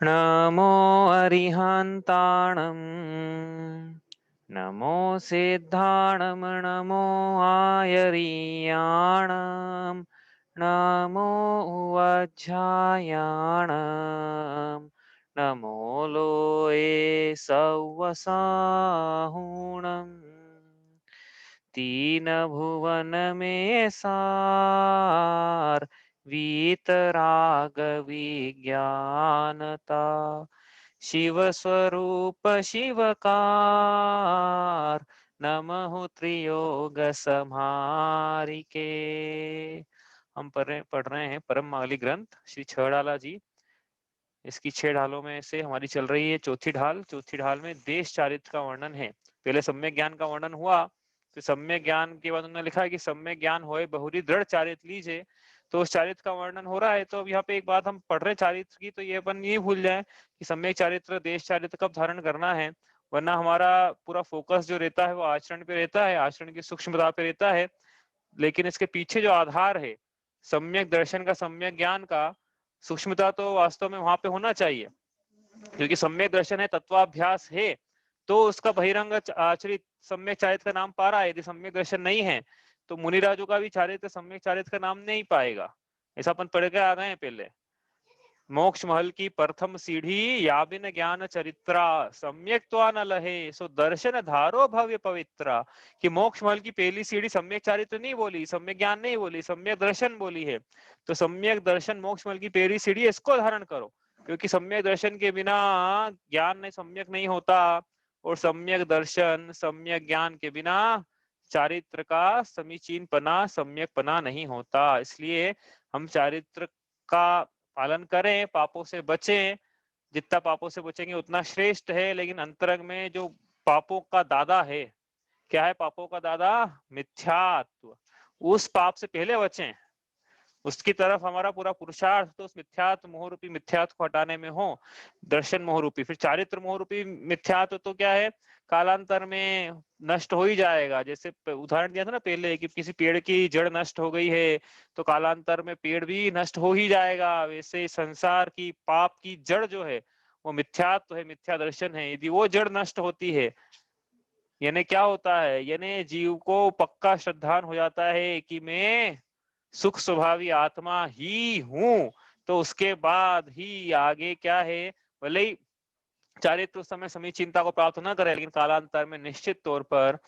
नमो अरिहन्ताणं नमो सिद्धाणं नमो आयरीयाणं नमो उवज्झायाणं नमो लोये सव्वसाहुणम् तीन भुवन में सार वीतराग विज्ञानता शिव स्वरूप शिवकार नमः त्रियोग समारिके। हम पढ़ रहे हैं परम मागली ग्रंथ श्री छड़ाला जी। इसकी 6 ढालों में से हमारी चल रही है चौथी ढाल। चौथी ढाल में देश चारित्र का वर्णन है। पहले सम्यक ज्ञान का वर्णन हुआ, तो सम्यक ज्ञान के बाद उन्होंने लिखा है कि सम्यक ज्ञान होए बहुरी दृढ़ चारित्र लीजिए। तो उस चारित्र का वर्णन हो रहा है। तो अब यहाँ पे एक बात हम पढ़ रहे चारित्र की, तो ये अपन ये भूल जाए कि सम्यक चारित्र देश चारित्र कब धारण करना है, वरना हमारा पूरा फोकस जो रहता है वो आचरण पे रहता है, आचरण की सूक्ष्मता पे रहता है। लेकिन इसके पीछे जो आधार है सम्यक दर्शन का, सम्यक ज्ञान का, सूक्ष्मता तो वास्तव में वहां पे होना चाहिए। क्योंकि सम्यक दर्शन है, तत्वाभ्यास है, तो उसका बहिरंग आचरित सम्यक चारित्र का नाम पा रहा है। यदि सम्यक दर्शन नहीं है तो मुनिराजों का भी चारित्र सम्यक चारित्र का नाम नहीं पाएगा। ऐसा अपन पढ़ के आ गए हैं पहले। मोक्ष महल की प्रथम सीढ़ी याबिन ज्ञान चरित्रा सम्यक तो न लहे सो दर्शन धारो भव्य पवित्रा। कि मोक्ष महल की पहली सीढ़ी सम्यक चारित्र नहीं बोली, सम्यक ज्ञान नहीं बोली, सम्यक दर्शन बोली है। तो सम्यक दर्शन मोक्ष महल की पहली सीढ़ी, इसको धारण करो। क्योंकि सम्यक दर्शन के बिना ज्ञान नहीं सम्यक नहीं होता, और सम्यक दर्शन सम्यक ज्ञान के बिना चारित्र का समीचीन पना सम्यक पना नहीं होता। इसलिए हम चारित्र का पालन करें, पापों से बचें। जितना पापों से बचेंगे उतना श्रेष्ठ है। लेकिन अंतरंग में जो पापों का दादा है, क्या है पापों का दादा? मिथ्यात्व। उस पाप से पहले बचें, उसकी तरफ हमारा पूरा पुरुषार्थ तो उस मिथ्यात्व मोहरूपी मिथ्यात्व को हटाने में हो। दर्शन मोहरूपी, फिर चारित्र मोहरूपी मिथ्यात्व तो क्या है, कालांतर में नष्ट हो ही जाएगा। जैसे उदाहरण दिया था ना पहले कि किसी पेड़ की जड़ नष्ट हो गई है तो कालांतर में पेड़ भी नष्ट हो ही जाएगा। वैसे संसार की पाप की जड़ जो है वो मिथ्यात्व है, मिथ्या दर्शन है। यदि वो जड़ नष्ट होती है, यानी क्या होता है, यानी जीव को पक्का श्रद्धान हो जाता है कि मैं सुख स्वभावी आत्मा ही हूं, तो उसके बाद ही आगे क्या है, भले ही चारित्र उस समय समीचीनता को प्राप्त न करे, लेकिन कालांतर में निश्चित तौर पर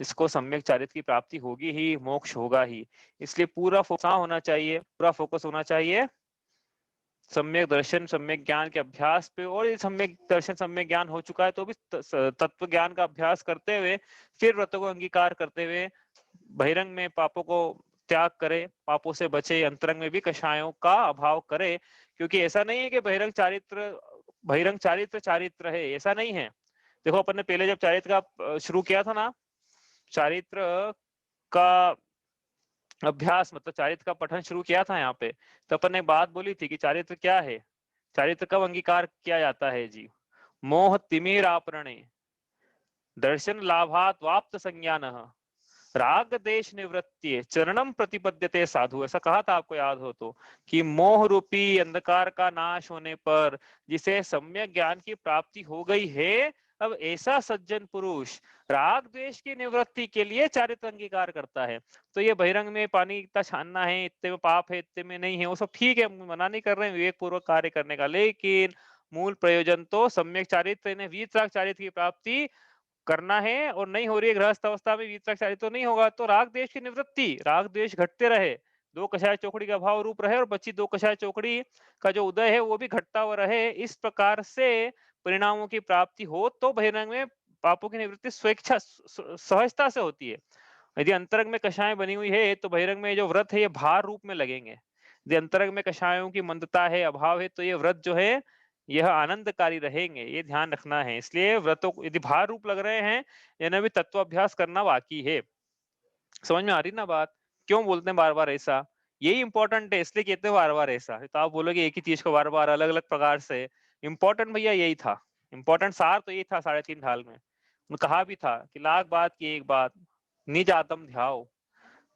इसको सम्यक चारित्र की प्राप्ति होगी ही, मोक्ष होगा ही। इसलिए पूरा फोकस होना चाहिए, पूरा फोकस होना चाहिए सम्यक दर्शन सम्यक ज्ञान के अभ्यास पे। और ये सम्यक दर्शन सम्यक ज्ञान हो चुका है तो भी तत्व ज्ञान का अभ्यास करते हुए, फिर व्रतों को अंगीकार करते हुए बहिरंग में पापों को त्याग करे, पापों से बचे, अंतरंग में भी कषायों का अभाव करे। क्योंकि ऐसा नहीं है कि बहिरंग चारित्र बहिरंग चारित्र चारित्र है, ऐसा नहीं है। देखो अपन ने पहले जब चारित्र का शुरू किया था ना, चारित्र का अभ्यास मतलब चारित्र का पठन शुरू किया था यहाँ पे, तो अपन ने बात बोली थी कि चारित्र क्या है, चारित्र कब अंगीकार किया जाता है जी? मोह तिमिर आपरणे दर्शन लाभात वाप्त संज्ञान राग देश निवृत्ति चरणम प्रतिपद्यते साधु। ऐसा कहा था, आपको याद हो तो, कि मोह रूपी अंधकार का नाश होने पर जिसे सम्यक ज्ञान की प्राप्ति हो गई है, अब ऐसा सज्जन पुरुष राग द्वेष की निवृत्ति के लिए चारित्र अंगीकार करता है। तो ये बहिरंग में पानी इतना छानना है, इतने में पाप है, इतने में नहीं है, वो सब ठीक है, मना नहीं कर रहे हैं विवेक पूर्वक कार्य करने का, लेकिन मूल प्रयोजन तो सम्यक चारित्र वीतराग चारित्र की प्राप्ति करना है। और नहीं हो रही है गृहस्थ अवस्था में वीतराग तो नहीं होगा, तो राग द्वेष की निवृत्ति, राग द्वेष घटते रहे, दो कषाय चौकड़ी का भाव रूप रहे, और बची दो कषाय चौकड़ी का जो उदय है वो भी घटता हुआ रहे। इस प्रकार से परिणामों की प्राप्ति हो तो बहिरंग में पापों की निवृत्ति स्वेच्छा सहजता से होती है। यदि अंतरंग में कषाय बनी हुई है तो बहिरंग में जो व्रत है ये भार रूप में लगेंगे। यदि अंतरंग में कषायों की मंदता है, अभाव है, तो ये व्रत जो है यह आनंदकारी रहेंगे, ये ध्यान रखना है। इसलिए व्रतों को यदि भार रूप लग रहे हैं, इन्हें भी तत्वाभ्यास करना बाकी है। समझ में आ रही ना बात? क्यों बोलते हैं बार बार ऐसा? यही इंपॉर्टेंट है, इसलिए कहते हैं बार बार ऐसा। तो आप बोलोगे एक ही चीज को बार बार अलग अलग प्रकार से, इंपॉर्टेंट भैया यही था, इंपॉर्टेंट सार तो यही था 3.5 ढाल में। कहा भी था कि लाख बात की एक बात, निज आत्म ध्याओ,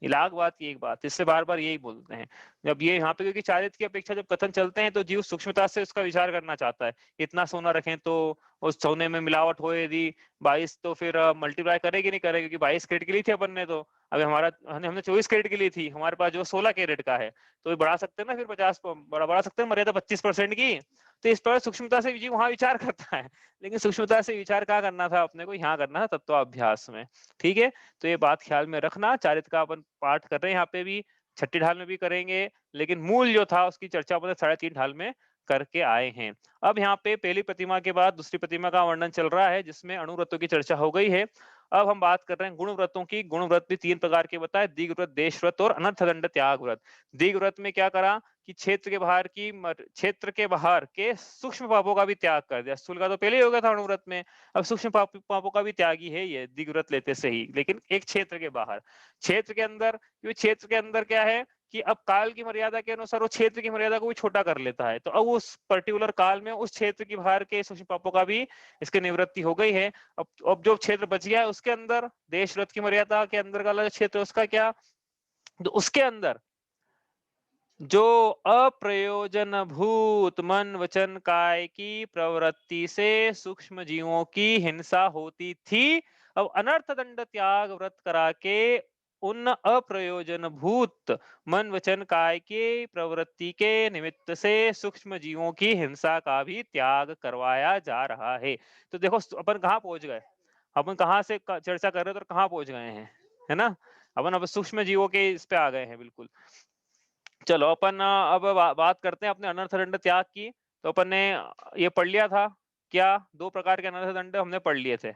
इलाहाक बात की एक बात, इससे बार-बार यही बोलते हैं। जब ये यहाँ पे क्योंकि चारित्र की अपेक्षा जब कथन चलते हैं तो जीव सूक्ष्मता से उसका विचार करना चाहता है। इतना सोना रखें तो उस सोने में मिलावट हो यदि 22 तो फिर मल्टीप्लाई करेगी नहीं करेगी क्योंकि 22 कैरेट की ली थी अपन ने तो। अभी हमारा हमने 24 कैरेट की ली थी, हमारे पास जो 16 कैरेट का है। तो ये बढ़ा सकते हैं ना फिर 50 बढ़ा सकते हैं मर्यादा 25% की। तो इस पर सूक्ष्मता से जीव वहाँ विचार करता है। लेकिन सूक्ष्मता से विचार कहाँ करना था अपने को, यहाँ करना था तत्वाभ्यास में। ठीक है? तो ये बात ख्याल में रखना। चारित्र का अपन पाठ कर रहे हैं यहाँ पे भी, छठी ढाल में भी करेंगे, लेकिन मूल जो था उसकी चर्चा अपन 3.5 ढाल में करके आए हैं। अब यहाँ पे पहली प्रतिमा के बाद दूसरी प्रतिमा का वर्णन चल रहा है जिसमें अणुव्रतों की चर्चा हो गई है। अब हम बात कर रहे हैं गुण व्रतों की। गुण व्रत भी 3 प्रकार के बताए, दीघ व्रत, देश व्रत और अनर्थ दंड त्याग व्रत। दीघ व्रत में क्या करा कि क्षेत्र के बाहर के सूक्ष्म पापों का भी त्याग कर दिया। स्थूल का तो पहले ही हो गया था अणुव्रत में, अब सूक्ष्म पापों का भी त्यागी है ये दीघ व्रत लेते से ही, लेकिन एक क्षेत्र के बाहर। क्षेत्र के अंदर, क्योंकि क्षेत्र के अंदर क्या है कि अब काल की मर्यादा के अनुसार वो क्षेत्र की मर्यादा को भी छोटा कर लेता है, तो अब उस पर्टिकुलर काल में उस क्षेत्र की बाहर के सूक्ष्म पापों का भी इसकी निवृत्ति हो गई है। अब जो क्षेत्र बच गया है उसके अंदर देश व्रत की मर्यादा के अंदर का वाला क्षेत्र उसका क्या, तो उसके अंदर जो अप्रयोजन भूत मन वचन काय की प्रवृत्ति से सूक्ष्म जीवों की हिंसा होती थी, अब अनर्थ दंड त्याग व्रत करा के उन अप्रयोजन भूत मन वचन काय के प्रवृत्ति के निमित्त से सूक्ष्म जीवों की हिंसा का भी त्याग करवाया जा रहा है। तो देखो अपन कहाँ पहुंच गए, अपन कहाँ से चर्चा कर रहे थे और कहाँ पहुंच गए हैं, है ना। अपन अब सूक्ष्म जीवों के इस पे आ गए हैं बिल्कुल। चलो अपन अब बात करते हैं अपने अनर्थ दंड त्याग की। तो अपन ने ये पढ़ लिया था क्या, 2 प्रकार के अनर्थ दंड हमने पढ़ लिए थे।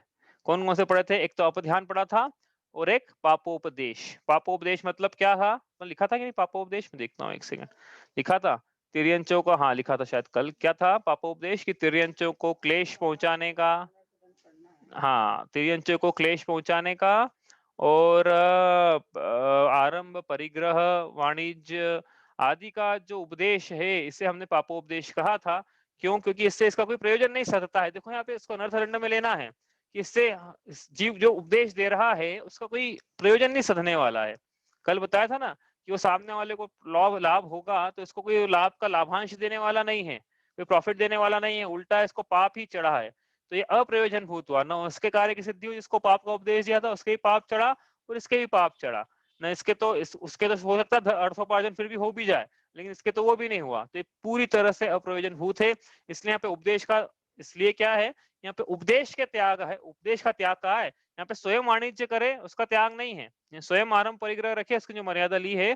कौन कौन से पढ़े थे, एक तो अपध्यान पढ़ा था और एक पापोपदेश। पापोपदेश मतलब क्या था, तो लिखा था कि नहीं पापोपदेश में, देखता हूँ एक सेकंड, लिखा था तिर्यंचों को, हाँ लिखा था शायद कल। क्या था पापोपदेश की, तिर्यंचों को क्लेश पहुंचाने का, हाँ तिर्यंचों को क्लेश पहुंचाने का, और आरंभ परिग्रह वाणिज्य आदि का जो उपदेश है इसे हमने पापोपदेश कहा था। क्यों, क्योंकि इससे इसका कोई प्रयोजन नहीं सधता है। देखो यहाँ पे इसको अनर्थदंड में लेना है कि इससे जीव जो उपदेश दे रहा है उसका कोई प्रयोजन नहीं सधने वाला है। कल बताया था ना कि वो सामने वाले को लाभ लाभ होगा तो इसको कोई लाभ का लाभांश देने वाला नहीं है, कोई प्रॉफिट देने वाला नहीं है, उल्टा इसको पाप ही चढ़ा है। तो ये अप्रयोजन भूत हुआ, न उसके कार्य की सिद्धि हुई जिसको पाप का उपदेश दिया था उसके ही पाप चढ़ा और इसके भी पाप चढ़ा। न इसके तो उसके तो हो सकता है अर्थोपार्जन फिर भी हो भी जाए, लेकिन इसके तो वो भी नहीं हुआ। तो ये पूरी तरह से अप्रयोजन भूत है। इसलिए यहाँ पे उपदेश का, इसलिए क्या है यहाँ पे उपदेश के त्याग है, उपदेश का त्याग कहा है यहाँ पे, स्वयं वाणिज्य करे उसका त्याग नहीं है, स्वयं आरंभ परिग्रह रखे उसकी जो मर्यादा ली है,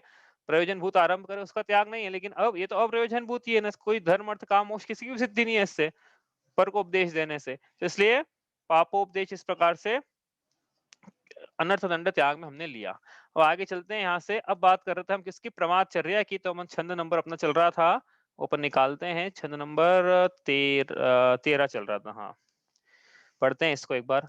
प्रयोजन भूत आरंभ करे उसका त्याग नहीं है। लेकिन अब ये तो अप्रयोजन भूत ही है ना, कोई धर्म अर्थ काम मोक्ष किसी की भी सिद्धि नहीं है इससे, पर को उपदेश देने से। तो इसलिए पापोपदेश इस प्रकार से अनर्थ दंड त्याग में हमने लिया। अब आगे चलते हैं यहाँ से। अब बात कर रहे थे हम किसकी, प्रमादचर्या की। तो हम छंद नंबर अपना चल रहा था, ऊपर निकालते हैं, छंद नंबर 13 चल रहा था, हाँ पढ़ते हैं इसको एक बार।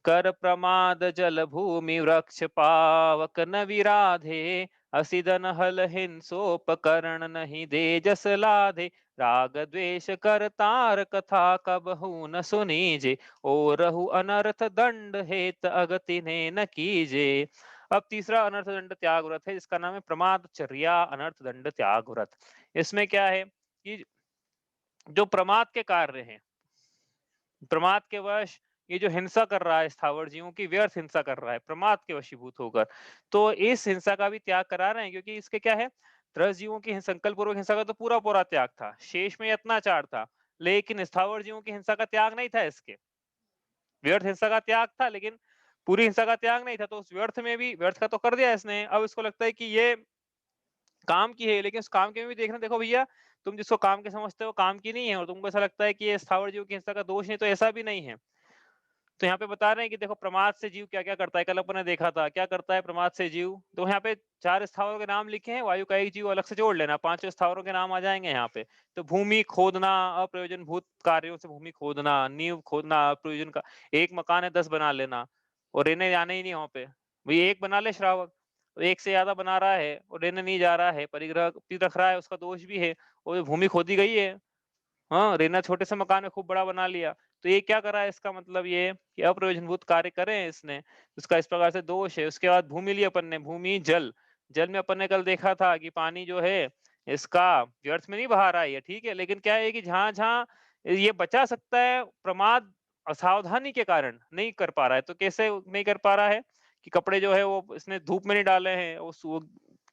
कर प्रमाद जल भूमि वृक्ष पावक न विराधे, असिदन हल हिंसोपकरण नहीं दे जस लाधे, राग द्वेष कर तार कथा कबहू न सुनीजे, ओ रहु अनर्थ दंड हेत अगति ने न कीजे। अब तीसरा अनर्थ दंड त्याग व्रत है जिसका नाम है प्रमादचर्या अनर्थ दंड त्याग व्रत। इसमें क्या है कि जो प्रमाद के कार्य हैं, प्रमाद के वश ये जो हिंसा कर रहा है स्थावर जीवों की, व्यर्थ हिंसा कर रहा है प्रमाद के वशीभूत होकर, तो इस हिंसा का भी त्याग करा रहे हैं। क्योंकि इसके क्या है, त्रस जीवों की संकल्प पूर्वक हिंसा का तो पूरा पूरा त्याग था, शेष में यत्नाचार था, लेकिन स्थावर जीवों की हिंसा का त्याग नहीं था। इसके व्यर्थ हिंसा का त्याग था लेकिन पूरी हिंसा का त्याग नहीं था। तो उस व्यर्थ में भी, व्यर्थ का तो कर दिया इसने, अब इसको लगता है कि ये काम की है, लेकिन उस काम के में भी देखना, देखो भैया तुम जिसको काम के समझते हो काम की नहीं है, और तुमको ऐसा लगता है कि ये स्थावर जीव की हिंसा का दोष नहीं, तो ऐसा भी नहीं है। तो यहाँ पे बता रहे हैं कि देखो प्रमाद से जीव क्या क्या करता है, कल अपन ने देखा था क्या करता है प्रमाद से जीव। तो यहाँ पे 4 स्थावरों के नाम लिखे हैं, वायु का एक जीव अलग से जोड़ लेना, 5 स्थावरों के नाम आ जाएंगे यहाँ पे। तो भूमि खोदना, अप्रयोजन भूत कार्यों से भूमि खोदना, नींव खोदना अप्रयोजन का, एक मकान है 10 बना लेना और रहने जाना ही नहीं वहां पे, भाई एक बना ले श्रावक, एक से ज्यादा बना रहा है और रहने नहीं जा रहा है, परिग्रह भी रख रहा है, उसका दोष भी है, और भूमि खोदी गई है। हाँ, रेना छोटे से मकान में खूब बड़ा बना लिया, तो ये क्या करा है, इसका मतलब ये कि अप्रयोजनभूत कार्य करे हैं इसने, उसका इस प्रकार से दोष है। उसके बाद भूमि ली अपन ने, भूमि जल, जल में अपन ने कल देखा था कि पानी जो है इसका व्यर्थ में नहीं बहा रहा है ये, ठीक है, लेकिन क्या है कि जहां जहां ये बचा सकता है, प्रमाद असावधानी के कारण नहीं कर पा रहा है। तो कैसे नहीं कर पा रहा है कि कपड़े जो है वो इसने धूप में नहीं डाले हैं, वो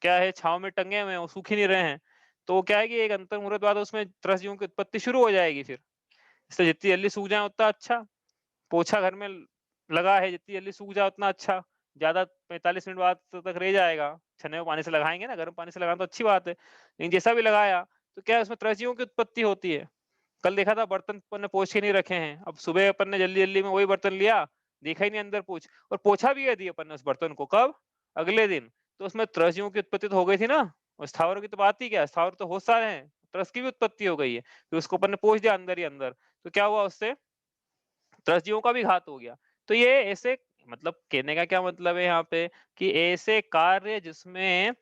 क्या है छांव में टंगे हुए हैं, वो सूख ही नहीं रहे हैं। तो क्या है कि एक अंतर्मुहूर्त बाद उसमें त्रस्तियों की उत्पत्ति शुरू हो जाएगी फिर। इससे जितनी जल्दी सूख जाए उतना अच्छा। पोछा घर में लगा है, जितनी जल्दी सूख जाए उतना अच्छा। ज्यादा 45 मिनट बाद तक रह जाएगा, छन्ने में पानी से लगाएंगे ना, गर्म पानी से लगाना तो अच्छी बात है, लेकिन जैसा भी लगाया तो क्या है उसमें त्रस्तियों की उत्पत्ति होती है। कल देखा था बर्तन अपन ने पोंछ के नहीं रखे हैं, अब सुबह अपन ने जल्दी जल्दी में वही बर्तन लिया, देखा ही नहीं अंदर पूछ, और पोछा भी यदि अपन ने उस बर्तन को कब, अगले दिन, तो उसमें त्रस्तियों की उत्पत्ति तो हो गई थी ना। और स्थावरों की तो बात ही क्या है, स्थावर तो बहुत सारे हैं, त्रस की भी उत्पत्ति हो गई है, फिर उसको अपन ने पोंछ दिया अंदर ही अंदर, तो क्या हुआ उससे, त्रस्तियों का भी घात हो गया। तो ये ऐसे, मतलब कहने का क्या मतलब है यहाँ पे कि ऐसे कार्य जिसमें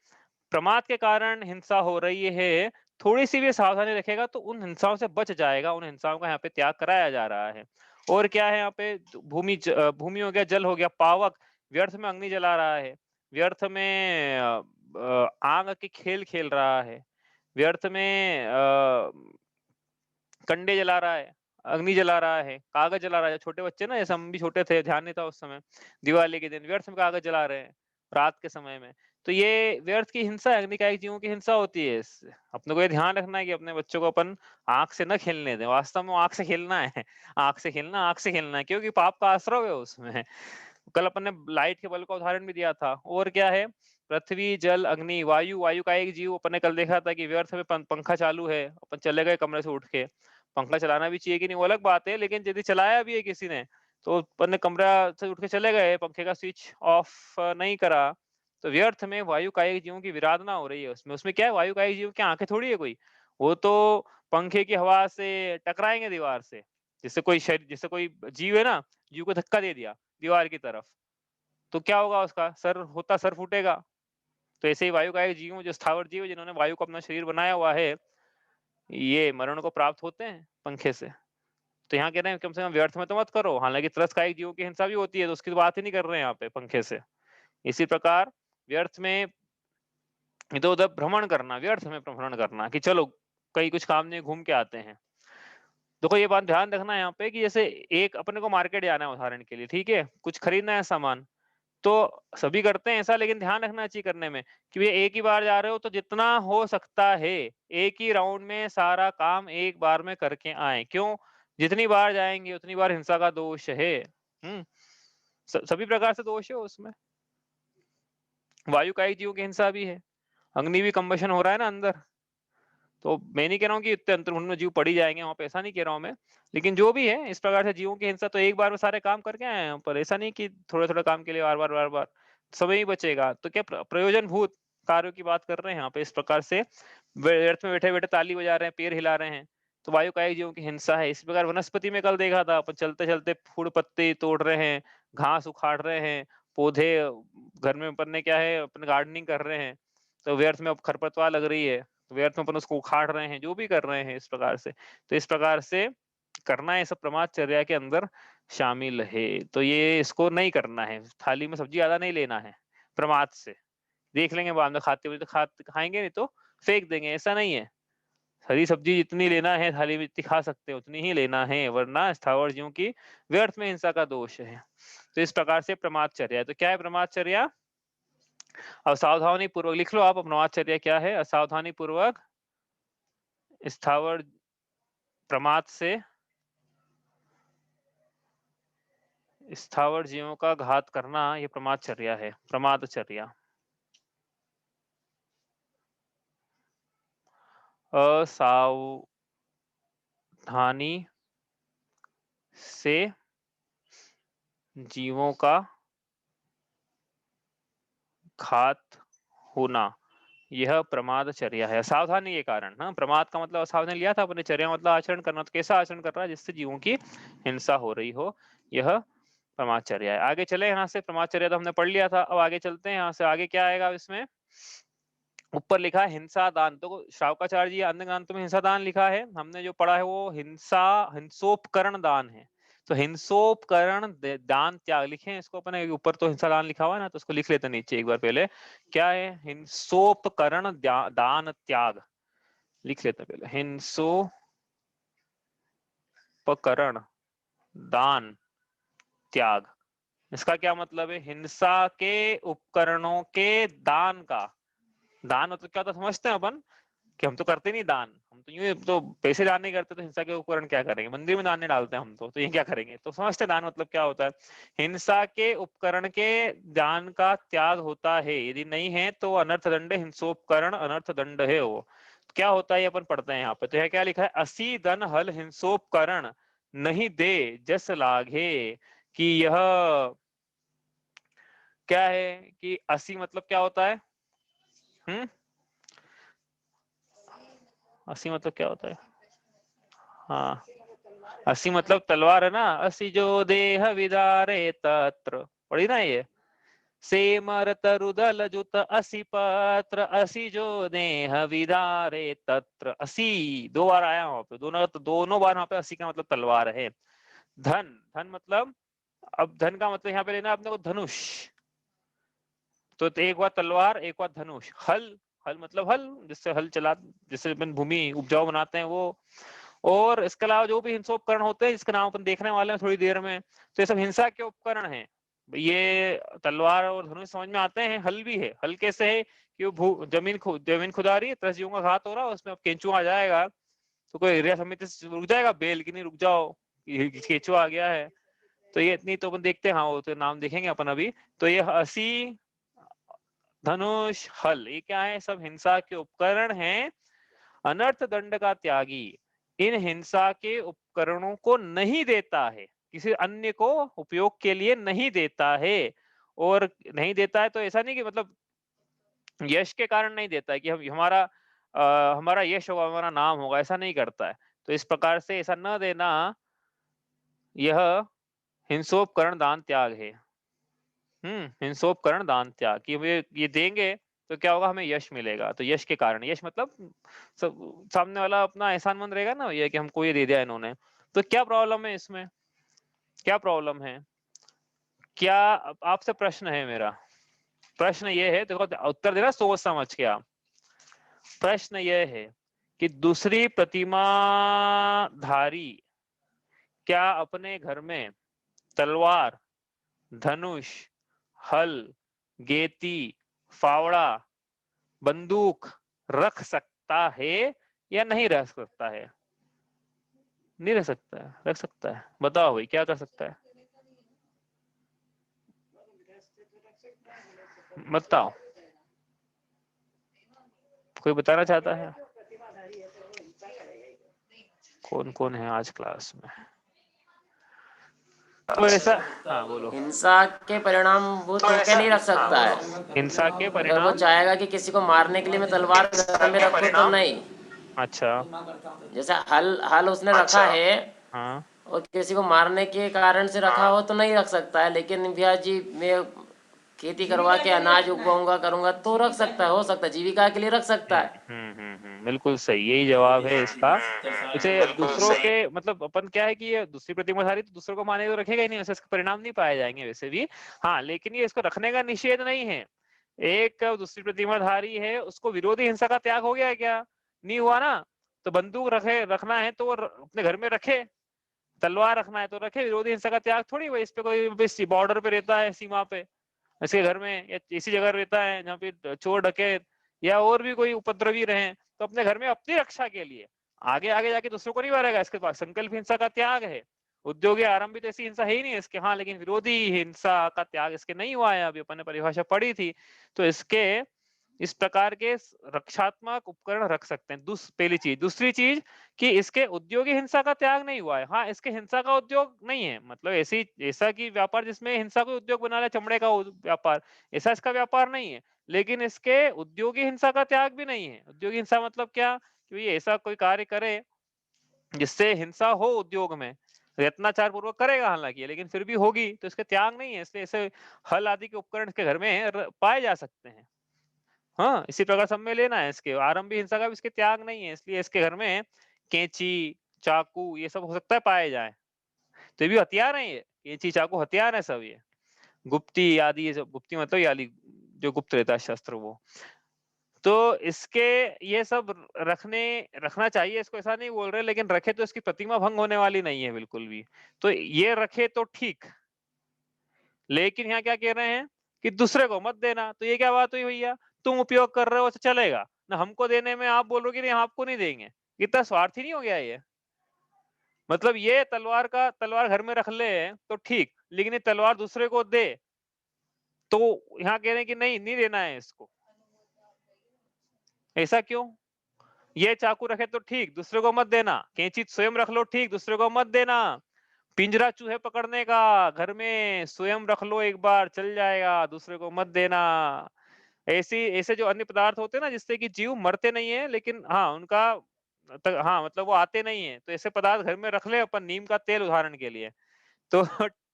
प्रमाद के कारण हिंसा हो रही है, थोड़ी-सी भी सावधानी रखेगा तो उन हिंसाओं से बच जाएगा, उन हिंसाओं का यहाँ पे त्याग कराया जा रहा है। और क्या है यहाँ पे, भूमि हो गया, जल हो गया, पावक, व्यर्थ में अग्नि जला रहा है, व्यर्थ में आग के खेल खेल रहा है, व्यर्थ में कंडे जला रहा है, अग्नि जला रहा है, कागज जला रहा है। छोटे बच्चे ना, जैसे हम भी छोटे थे, ध्यान नहीं था उस समय, दिवाली के दिन व्यर्थ में कागज जला रहे हैं रात के समय में। तो ये व्यर्थ की हिंसा है, अग्निकायिक जीवों की हिंसा होती है इससे। अपने को ये ध्यान रखना है कि अपने बच्चों को अपन आँख से न खेलने दें। वास्तव में वो आँख से खेलना है, आँख से खेलना है, क्योंकि पाप का आश्रय है उसमें। कल अपन ने लाइट के बल्ब का उदाहरण भी दिया था। और क्या है, पृथ्वी, जल, अग्नि, वायु, वायु का एक जीव अपन ने कल देखा था कि व्यर्थ में पंखा चालू है, अपन चले गए कमरे से उठ के, पंखा चलाना भी चाहिए कि नहीं वो अलग बात है, लेकिन यदि चलाया भी है किसी ने, तो अपन ने कमरा से उठ के चले गए, पंखे का स्विच ऑफ नहीं करा, तो व्यर्थ में वायु कायिक जीवों की विराधना हो रही है उसमें। उसमें क्या है, वायु कायिक जीव की आंखें थोड़ी है कोई, वो तो पंखे की हवा से टकराएंगे दीवार से। जैसे कोई जीव है ना, जीव को धक्का दे दिया दीवार की तरफ, तो क्या होगा, उसका सर फूटेगा। तो ऐसे ही वायु कायिक जीव, जो स्थावर जीव जिन्होंने वायु को अपना शरीर बनाया हुआ है, ये मरण को प्राप्त होते हैं पंखे से। तो यहाँ कह रहे हैं कम से कम व्यर्थ में तो मत करो। हालांकि त्रस्तकायिक जीवों की हिंसा भी होती है, तो उसकी तो बात ही नहीं कर रहे हैं यहाँ पे पंखे से। इसी प्रकार व्यर्थ में इधर उधर भ्रमण करना, व्यर्थ में भ्रमण करना कि चलो कहीं कुछ काम नहीं, घूम के आते हैं। देखो ये बात ध्यान रखना है यहाँ पे कि जैसे एक अपने को मार्केट जाना है उदाहरण के लिए, ठीक है, कुछ खरीदना है सामान, तो सभी करते हैं ऐसा, लेकिन ध्यान रखना चाहिए करने में कि भई एक ही बार जा रहे हो तो जितना हो सकता है एक ही राउंड में सारा काम एक बार में करके आएँ। क्यों? जितनी बार जाएँगे उतनी बार हिंसा का दोष है। हुँ? सभी प्रकार से दोष है उसमें। वायुकायिक जीवों की हिंसा भी है। अग्नि भी कम्बशन हो रहा है ना अंदर। तो मैं नहीं कह रहा हूँ कि इतने अंतर्मुन में जीव पड़ ही जाएँगे वहाँ पे, ऐसा नहीं कह रहा हूँ मैं। लेकिन जो भी है, इस प्रकार से जीवों की हिंसा तो एक बार में सारे काम करके आए हैं, पर ऐसा नहीं कि थोड़े-थोड़े काम के लिए बार-बार, बार-बार, समय ही बचेगा। तो क्या प्रयोजनभूत कार्यों की बात कर रहे हैं यहाँ पे, इस प्रकार से व्यर्थ में बैठे-बैठे ताली बजा रहे हैं, पैर हिला रहे हैं, तो वायुकायिक जीवों की हिंसा है। इसी प्रकार वनस्पति में कल देखा था, अपन चलते-चलते फूल पत्ते तोड़ रहे हैं, घास उखाड़ रहे हैं, पौधे घर में अपन ने क्या है, अपन गार्डनिंग कर रहे हैं, तो व्यर्थ में अब खरपतवार लग रही है, तो व्यर्थ में अपन उसको उखाड़ रहे हैं, जो भी कर रहे हैं इस प्रकार से। तो इस प्रकार से करना है, सब प्रमादचर्या के अंदर शामिल है। तो ये इसको नहीं करना है, थाली में सब्जी ज़्यादा नहीं लेना है प्रमाद से। देख लेंगे बाद में खाते हुए, तो खाएँगे नहीं तो फेंक देंगे, ऐसा नहीं है। हरी सब्जी जितनी लेना है थाली में, जितनी खा सकते हैं उतनी ही लेना है, वरना स्थावर जीवों की व्यर्थ में हिंसा का दोष है। तो इस प्रकार से प्रमादचर्या है। तो क्या है प्रमादचर्या? असावधानी पूर्वक लिख लो आप, प्रमादचर्या क्या है? असावधानी पूर्वक स्थावर प्रमाद से स्थावर जीवों का घात करना, ये प्रमादचर्या है, प्रमादचर्या। असावधानी से जीवों का घात होना, यह प्रमादचर्या है। सावधानी के कारण, हाँ, प्रमाद का मतलब असावधानी लिया था अपने, चर्या मतलब आचरण करना, तो कैसा आचरण कर रहा है जिससे जीवों की हिंसा हो रही हो, यह प्रमादचर्या है। आगे चले, यहाँ से प्रमादचर्या तो हमने पढ़ लिया था, अब आगे चलते हैं। यहाँ से आगे क्या आएगा इसमें, ऊपर लिखा है हिंसा दान। तो श्रावकाचार्य जी अन्य ग्रंथ में हिंसा दान लिखा है, हमने जो पढ़ा है वो हिंसोपकरण दान है। तो हिंसोपकरण दान त्याग लिखे इसको अपने, ऊपर तो हिंसा दान लिखा हुआ है ना, तो उसको लिख लेते नीचे एक बार पहले। क्या है? हिंसोपकरण दान त्याग लिख लेते पहले। हिंसोपकरण दान त्याग, इसका क्या मतलब है? हिंसा के उपकरणों के दान का, दान मतलब क्या होता समझते हैं अपन, कि हम तो करते नहीं दान, हम तो यूं तो पैसे दान नहीं करते, तो हिंसा के उपकरण क्या करेंगे? मंदिर में दान नहीं डालते हम तो ये क्या करेंगे? तो समझते दान मतलब क्या होता है। हिंसा के उपकरण के दान का त्याग होता है, यदि नहीं है तो अनर्थ दंड, हिंसोपकरण अनर्थ दंड है वो। क्या होता है ये अपन पढ़ते हैं यहाँ पे। तो यह क्या लिखा है? असी दन हल हिंसोपकरण नहीं दे जस लागे, कि यह क्या है कि असी मतलब क्या होता है? असी मतलब क्या होता है? हाँ, असी मतलब तलवार है ना। असी जो देह विदारे तत्र, पढ़ी ना ये। सेमर तरुदल जुत असी पत्र, असी जो देह विदारे तत्र। असी दो बार आया वहां पे, दोनों बार वहां पे असी का मतलब तलवार है। धन, धन मतलब, अब धन का मतलब यहाँ पे लेना अपने को धनुष, तो एक बार तलवार एक बार धनुष। हल, हल मतलब हल, जिससे हल चला, जिससे अपन भूमि उपजाऊ बनाते हैं वो। और इसके अलावा जो भी हिंसा उपकरण होते हैं जिसका नाम अपन देखने वाले हैं थोड़ी देर में, तो ये सब हिंसा के उपकरण हैं। ये तलवार और धनुष समझ में आते हैं, हल भी है। हल कैसे है कि वो जमीन खुदा रही है, 10 जीवों का घात हो रहा है, उसमें अब केंचुआ आ जाएगा, तो कोई एरिया समिति से रुक जाएगा बेल की, नहीं रुक जाओ केंचुआ आ गया है। तो ये इतनी तो अपन देखते हैं, हाँ वो तो नाम देखेंगे अपन अभी। तो ये हसी, धनुष, हल, ये क्या है? सब हिंसा के उपकरण हैं, अनर्थ दंड का त्यागी इन हिंसा के उपकरणों को नहीं देता है, किसी अन्य को उपयोग के लिए नहीं देता है। और नहीं देता है तो ऐसा नहीं कि मतलब यश के कारण नहीं देता है कि हम हमारा यश होगा, हमारा नाम होगा, ऐसा नहीं करता है। तो इस प्रकार से ऐसा न देना, यह हिंसोपकरण दान त्याग है। हिंसोपकरण दान त्याग, कि ये देंगे तो क्या होगा? हमें यश मिलेगा, तो यश के कारण, यश मतलब सामने वाला अपना एहसानमंद रहेगा ना, ये कि हमको ये दे दिया इन्होंने। तो क्या प्रॉब्लम है इसमें? क्या प्रॉब्लम है? क्या आपसे प्रश्न है मेरा? प्रश्न ये है, देखो उत्तर देना सोच समझ के आप। प्रश्न ये है कि दूसरी प्रतिमाधारी क्या अपने घर में तलवार, धनुष, हल, गेती, फावड़ा, बंदूक रख सकता है या नहीं रख सकता है? नहीं रख सकता है, रख सकता है। बताओ भाई क्या कर सकता है? बताओ, कोई बताना चाहता है? कौन कौन है आज क्लास में? तो ऐसा, हाँ बोलो। हिंसा के परिणाम भूत होके नहीं रख सकता है। हिंसा के अगर वो परिणाम, चाहेगा कि किसी को मारने के लिए मैं तलवार घर में रखूं तो नहीं। अच्छा, जैसे हल हल उसने रखा है हाँ, और किसी को मारने के कारण से रखा हो तो नहीं रख सकता है, लेकिन भैया जी मैं खेती करवा के अनाज उगवाऊंगा करूंगा तो रख सकता है, हो सकता है जीविका के लिए रख सकता है। बिल्कुल सही, यही जवाब है इसका। इसे दूसरों के मतलब अपन क्या है कि ये दूसरी प्रतिमाधारी तो दूसरों को माने तो रखेगा ही नहीं, वैसे इसके परिणाम नहीं पाए जाएंगे वैसे भी। हाँ, लेकिन ये इसको रखने का निषेध नहीं है। एक दूसरी प्रतिमाधारी है, उसको विरोधी हिंसा का त्याग हो गया क्या? नहीं हुआ ना। तो बंदूक रखना है तो वो अपने घर में रखे, तलवार रखना है तो रखे, विरोधी हिंसा का त्याग थोड़ी। वो इस पे कोई बॉर्डर पे रहता है, सीमा पे, इसके घर में या इसी जगह रहता है जहाँ पे चोर डकैत या और भी कोई उपद्रवी रहे, तो अपने घर में अपनी रक्षा के लिए आगे आगे जाके दूसरों को नहीं मारेगा। इसके पास संकल्प हिंसा का त्याग है। उद्योग या आरंभित ऐसी हिंसा है ही नहीं इसके, हाँ, लेकिन विरोधी हिंसा का त्याग इसके नहीं हुआ है। अभी अपन ने परिभाषा पढ़ी थी। तो इसके इस प्रकार के रक्षात्मक उपकरण रख सकते हैं। पहली चीज। दूसरी चीज कि इसके उद्योगी हिंसा का त्याग नहीं हुआ है। हाँ, इसके हिंसा का उद्योग नहीं है, मतलब ऐसा कि व्यापार जिसमें हिंसा को उद्योग बना ले, चमड़े का व्यापार, ऐसा इसका व्यापार नहीं है। लेकिन इसके उद्योगी हिंसा का त्याग भी नहीं है। उद्योगी हिंसा मतलब क्या? कि ये ऐसा कोई कार्य करे जिससे हिंसा हो उद्योग में, यत्नाचार पूर्वक करेगा हालांकि, लेकिन फिर भी होगी, तो इसके त्याग नहीं है। इसलिए ऐसे हल आदि के उपकरण इसके घर में पाए जा सकते हैं। हाँ, इसी प्रकार सब में लेना है। इसके आरंभी हिंसा का भी इसके त्याग नहीं है, इसलिए इसके घर में कैंची, चाकू ये सब हो सकता है पाए जाए। तो ये भी हथियार है, ये चीज चाकू हथियार है सब ये। गुप्ती आदि, ये सब गुप्ती मतलब ये वाली जो गुप्त रहता है शस्त्र वो। तो इसके ये सब रखना चाहिए, इसको ऐसा नहीं बोल रहे, लेकिन रखे तो इसकी प्रतिमा भंग होने वाली नहीं है बिल्कुल भी। तो ये रखे तो ठीक, लेकिन यहाँ क्या कह रहे हैं कि दूसरे को मत देना। तो ये क्या बात हुई भैया, तुम उपयोग कर रहे हो तो चलेगा ना, हमको देने में आप बोल रहे हो कि नहीं हम आपको नहीं देंगे। इतना स्वार्थी नहीं हो गया ये? मतलब ये तलवार घर में रख ले तो ठीक, लेकिन ये तलवार दूसरे को दे तो यहाँ कह रहे हैं कि नहीं नहीं देना है इसको। ऐसा क्यों? ये चाकू रखे तो ठीक, दूसरे को मत देना। कैंची स्वयं रख लो ठीक, दूसरे को मत देना। पिंजरा चूहे पकड़ने का घर में स्वयं रख लो, एक बार चल जाएगा, दूसरे को मत देना। ऐसे जो अन्य पदार्थ होते हैं ना जिससे कि जीव मरते नहीं है, लेकिन हाँ उनका हाँ मतलब वो आते नहीं है, तो ऐसे पदार्थ घर में रख ले अपन, नीम का तेल उदाहरण के लिए तो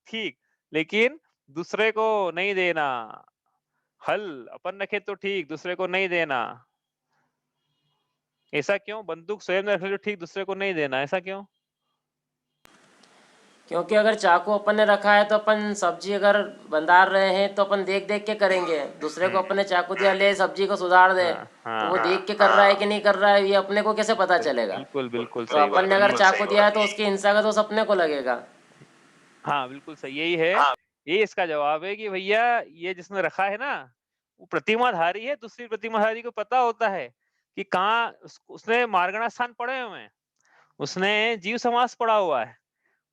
ठीक, लेकिन दूसरे को नहीं देना। हल अपन रखे तो ठीक, दूसरे को नहीं देना। ऐसा क्यों? बंदूक स्वयं रख लो ठीक, दूसरे को नहीं देना, ऐसा क्यों? क्योंकि अगर चाकू अपन ने रखा है तो अपन सब्जी अगर बंधार रहे हैं तो अपन देख देख के करेंगे। दूसरे को अपन ने चाकू दिया, ले सब्जी को सुधार दे, हाँ तो वो हाँ देख के कर रहा है कि नहीं कर रहा है, ये अपने को कैसे पता चलेगा? बिल्कुल बिल्कुल तो सही अपन बात ने है अगर ये। चाकू दिया है तो उसकी हिंसा का दोष अपने को लगेगा। हाँ बिल्कुल सही, यही है। ये इसका जवाब है कि भैया ये जिसने रखा है ना वो प्रतिमाधारी है, दूसरी प्रतिमाधारी को पता होता है कि कहाँ उसने मार्गणा स्थान पढ़े हुए हैं, उसने जीव समास पढ़ा हुआ है,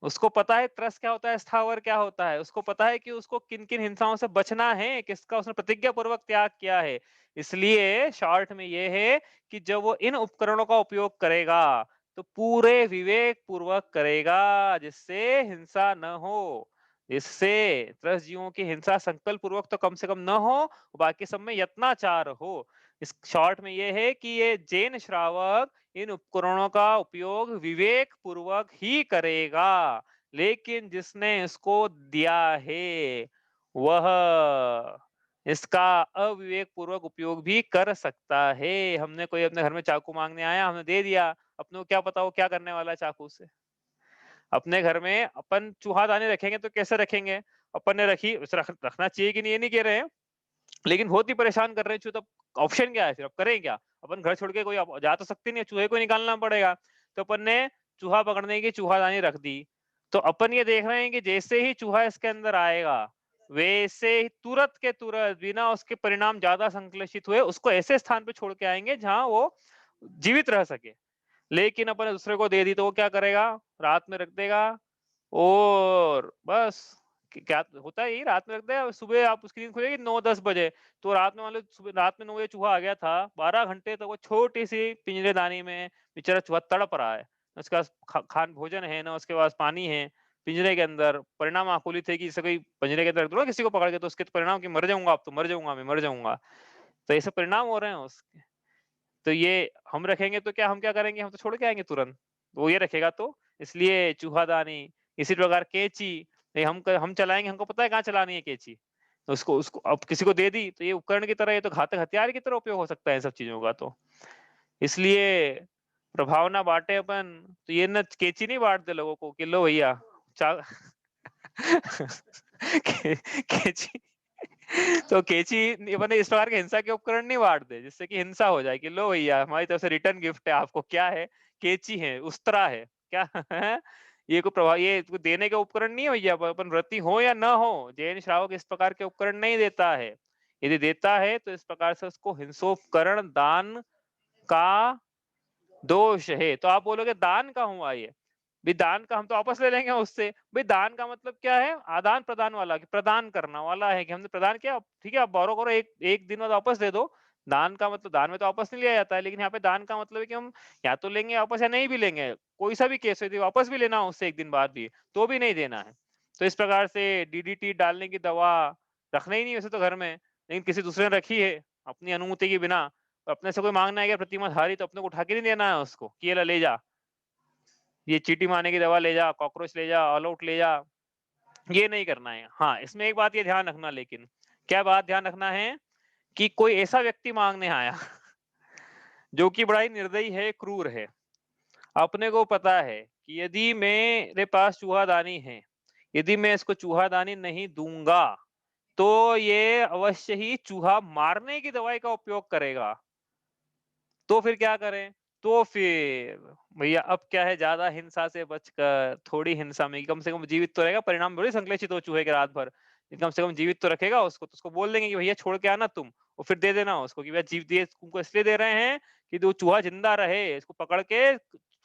उसको पता है त्रस क्या होता है, स्थावर क्या होता है, उसको पता है कि उसको किन किन हिंसाओं से बचना है, किसका उसने प्रतिज्ञा पूर्वक त्याग किया है। इसलिए शॉर्ट में ये है कि जब वो इन उपकरणों का उपयोग करेगा तो पूरे विवेक पूर्वक करेगा, जिससे हिंसा न हो, इससे त्रस्त जीवों की हिंसा संकल्प पूर्वक तो कम से कम न हो, बाकी सब में यत्नाचार हो। इस शॉर्ट में ये है कि ये जैन श्रावक इन उपकरणों का उपयोग विवेक पूर्वक ही करेगा, लेकिन जिसने इसको दिया है वह इसका अविवेक पूर्वक उपयोग भी कर सकता है। हमने कोई अपने घर में चाकू मांगने आया, हमने दे दिया, अपने को क्या पता वो क्या करने वाला है चाकू से। अपने घर में अपन चूहादानी रखेंगे तो कैसे रखेंगे, अपन ने रखी, उसे रखना चाहिए कि नहीं ये नहीं कह रहे हैं, लेकिन बहुत ही परेशान कर रहे हैं चूहे, तो ऑप्शन क्या है फिर, अब करें क्या? अपन घर छोड़ के कोई जा तो सकते नहीं है, चूहे को निकालना पड़ेगा। तो अपन ने चूहा पकड़ने की चूहादानी रख दी, तो अपन ये देख रहे हैं कि जैसे ही चूहा इसके अंदर आएगा वैसे ही तुरंत के तुरंत बिना उसके परिणाम ज्यादा संश्लेषित हुए उसको ऐसे स्थान पे छोड़ के आएंगे जहां वो जीवित रह सके। लेकिन अपन ने दूसरे को दे दी तो वो क्या करेगा, रात में रख देगा, और बस क्या होता है, यही रात में रख दे, सुबह आप उसकी नींद खुलेगी 9-10 बजे, तो रात में मान लो सुबह रात में 9 बजे चूहा आ गया था, 12 घंटे तक वो छोटी सी पिंजरेदानी में बेचारा चूहा तड़प रहा है। उसके पास खान भोजन है ना, उसके पास पानी है, पिंजरे के अंदर परिणाम आकुलित है कि इसे कोई पिंजरे के अंदर रख दो ना किसी को पकड़ के, तो उसके तो परिणाम कि मर जाऊंगा, आप तो मर जाऊंगा, मैं मर जाऊंगा। तो ऐसे परिणाम हो रहे हैं उसके। तो ये हम रखेंगे तो क्या, हम क्या करेंगे, हम तो छोड़ के आएंगे तुरंत। वो ये रखेगा तो इसलिए चूहादानी, इसी प्रकार कैंची, नहीं हम चलाएंगे, हमको पता है कहाँ चलानी है कैंची, तो उसको उसको अब किसी को दे दी तो ये उपकरण की तरह, ये तो घातक हथियार की तरह उपयोग हो सकता है इन सब चीजों का। तो इसलिए प्रभाव ना बांटे अपन, तो ये ना कैंची नहीं बांटते लोगों को कि लो भैया चा कैंची, तो कैंची अपने इस प्रकार के हिंसा के उपकरण नहीं बांटते जिससे कि हिंसा हो जाए कि लो भैया हमारी तरफ से रिटर्न गिफ्ट है आपको, क्या है, कैंची है, उस्तरा है, क्या है, ये कोई प्रभाव, ये कोई देने के उपकरण नहीं है भैया, अपन व्रती हो या ना हो, जैन श्रावक इस प्रकार के उपकरण नहीं देता है। यदि देता है तो इस प्रकार से उसको हिंसोपकरण दान का दोष है। तो आप बोलोगे दान का हुआ ये, भी दान का हम तो वापस ले लेंगे उससे, भाई दान का मतलब क्या है, आदान प्रदान वाला, कि प्रदान करना वाला है, कि हमने प्रदान किया ठीक है आप बोरो करो, एक एक दिन बाद वापस दे दो। दान का मतलब दान में तो वापस नहीं लिया जाता है, लेकिन यहाँ पे दान का मतलब है कि हम या तो लेंगे वापस या नहीं भी लेंगे, कोई सा भी केस है वापस भी लेना हो उससे एक दिन बाद भी तो भी नहीं देना है। तो इस प्रकार से डीडीटी डालने की दवा रखना ही नहीं वैसे तो घर में, लेकिन किसी दूसरे ने रखी है अपनी अनुमति के बिना, तो अपने से कोई मांगना है क्या प्रतिमाधारी, तो अपने को उठा के नहीं देना है उसको कि ये ले जा, ये चींटी मारने की दवा ले जा, कॉकरोच ले जा, ऑल आउट ले जा, ये नहीं करना है। हाँ इसमें एक बात ये ध्यान रखना, लेकिन क्या बात ध्यान रखना है कि कोई ऐसा व्यक्ति मांगने आया जो कि बड़ा ही निर्दयी है, क्रूर है, अपने को पता है कि यदि मेरे पास चूहादानी है, यदि मैं इसको चूहादानी नहीं दूँगा, तो ये अवश्य ही चूहा मारने की दवाई का उपयोग करेगा। तो फिर क्या करें? तो फिर भैया अब क्या है, ज़्यादा हिंसा से बचकर थोड़ी हिंसा में कम से कम जीवित तो रहेगा, परिणाम थोड़ी संश्लेषित हो चूहे के रात भर। कम से कम जीवित तो रखेगा उसको, तो उसको बोल देंगे कि भैया छोड़ के आना तुम, और फिर दे देना उसको कि भैया जीव दिए तुमको इसलिए दे रहे हैं कि वो चूहा ज़िंदा रहे, इसको पकड़ के